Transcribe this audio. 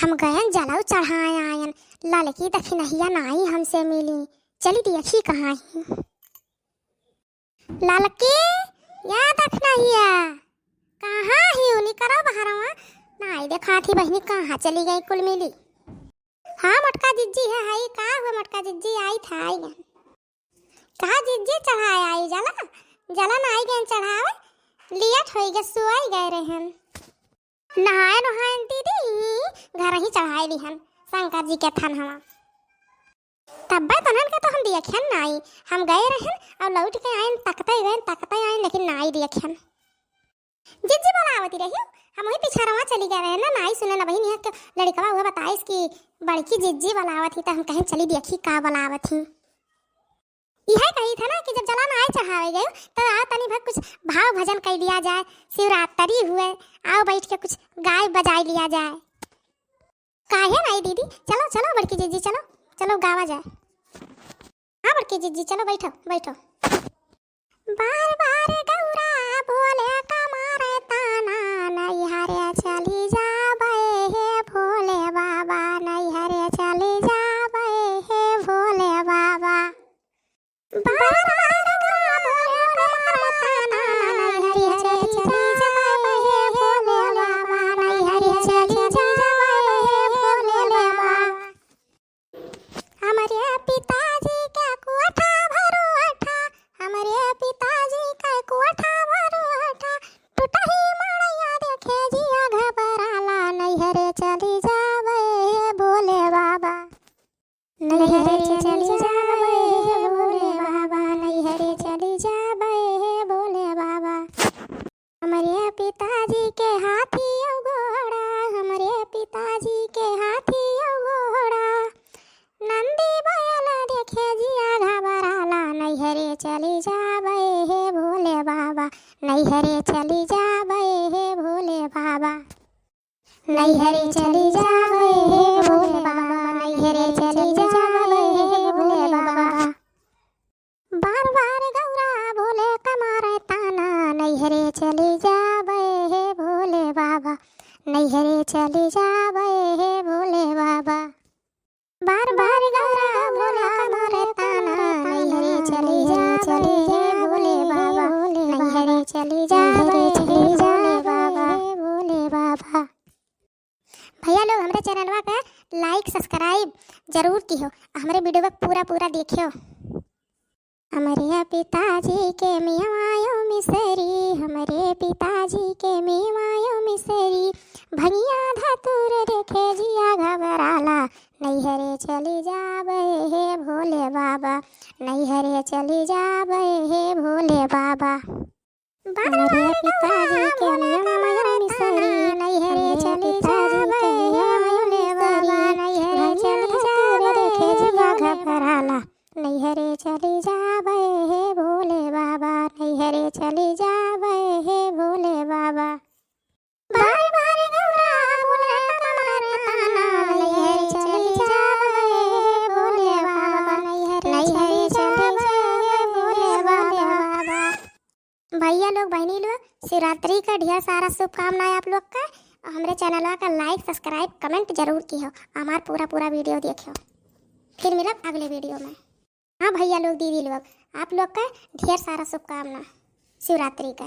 हम गयन जलाऊ चढ़ाए आयन, ललकी दखिनहिया नाई हमसे मिली, चली देखी कहाँ ही। ललकी या दखिनहिया कहाँ ही उनी करो बहरवा, नाई देखा थी बहनी कहाँ चली गई कुल मिली। हाँ मटका जिज्जी है हाई, का हुआ मटका जिज्जी आई था आई गन, कहा जिज्जी चढ़ाए आई जला जला नाई गन चढ़ावे, लियट हो गए सुआई गए रहन, नहाए नहाए दीदी घर ही चढ़ाए लिहन शंकर जी के थन हम। तब तनन के तो हम देखन नाई, हम गए रहन और लौट के आयन तकते आयन लेकिन नाई देखन। जिज्जी बोलावती रही, हम वही पीछा रवा चली गए रहे ना, नाई सुने ना बहनी तो लड़कवा हुआ बताए इसकी बड़की जिज्जी बोलावत थी, तो हम कहें चली देखी का बोलावत थी। यह कही था ना कि जब जला नाई चढ़ावे गए तो आओ तनी भर कुछ भाव भजन कर लिया जाए, शिवरात्रि हुए आओ बैठ के कुछ गाय बजाई लिया जाए। काहे नहीं दीदी, चलो चलो बड़की जिज्जी चलो चलो गावा जाए। हाँ बड़की जिज्जी चलो बैठो बैठो। बार बार गौरा भोले कमारे ताना, नैहरे चली जाबे हे भोले बाबा, नैहरे चली जाबे हे भोले बाबा। बार बार गौरा भोले ताना, नैहरे चली जाबे हे भोले बाबा, नैहरे चली जाबे हे भोले बाबा। हमारे पिताजी के कोठा भरो अठा, हमारे पिताजी के कोठा भरो अठा, टूटही मड़ैया देखे जिया घबराला, नैहरे चली जाबे हे भोले बाबा, नैहरे चली जाबे हे भोले बाबा, नैहरे चली जाबे हे भोले बाबा। हमारे पिताजी के हाथी घोड़ा, हमारे पिताजी के हाथी घोड़ा, नंदी बैल देखे जिया घबराला, नैहरे चली जाबे हे भोले बाबा, नैहरे चली जाबे हे भोले बाबा, नैहरे चली जाबे हे भोले बाबा, नैहरे चली जाबे हे भोले बाबा। बार बार गौरा भोले कमारे ताना, नैहरे चली जाबे हे भोले बाबा, नैहरे चली जाबे हे भोले बाबा। बार बार गौरा भोले कमारे ताना, नैहरे चली जाबे हे भोले बाबा, नैहरे चली जाबे हे भोले बाबा, भोले बाबा। भैया लोग हमारे चैनलवा का लाइक सब्सक्राइब जरूर की हो, हमारे वीडियो को पूरा देखियो। हमारे पिताजी के मियायो मिसरी, हमारे पिताजी के मियायो मिसरी, भंगिया धतूर देखे जिया घबराला, नैहरे चली जाबे हे भोले बाबा, नैहरे चली जाबे हे भोले बाबा। हमारे पिताजी के मियायो मिसरी, नैहरे चली जाबे हे भोले बाबा, नैहरे चली जाबे देखे जिया घबराला, नैहरे चली जाबे हे भोले बाबा, नैहरे चली जाबे हे भोले बाबा। बार बार गौरा भोले कमारे ताना, नैहरे चली जाबे हे भोले बाबा, नैहरे चली जाबे हे भोले बाबा। भैया लोग बहनी लोग शिवरात्रि का ढेर सारा शुभकामनाएं आप लोग का। हमारे चैनल का लाइक सब्सक्राइब कमेंट जरूर की हो, हमारा पूरा वीडियो देखियो। फिर मिलब अगले वीडियो में। हाँ भैया लोग दीदी लोग आप लोग का ढेर सारा शुभकामना शिवरात्रि का।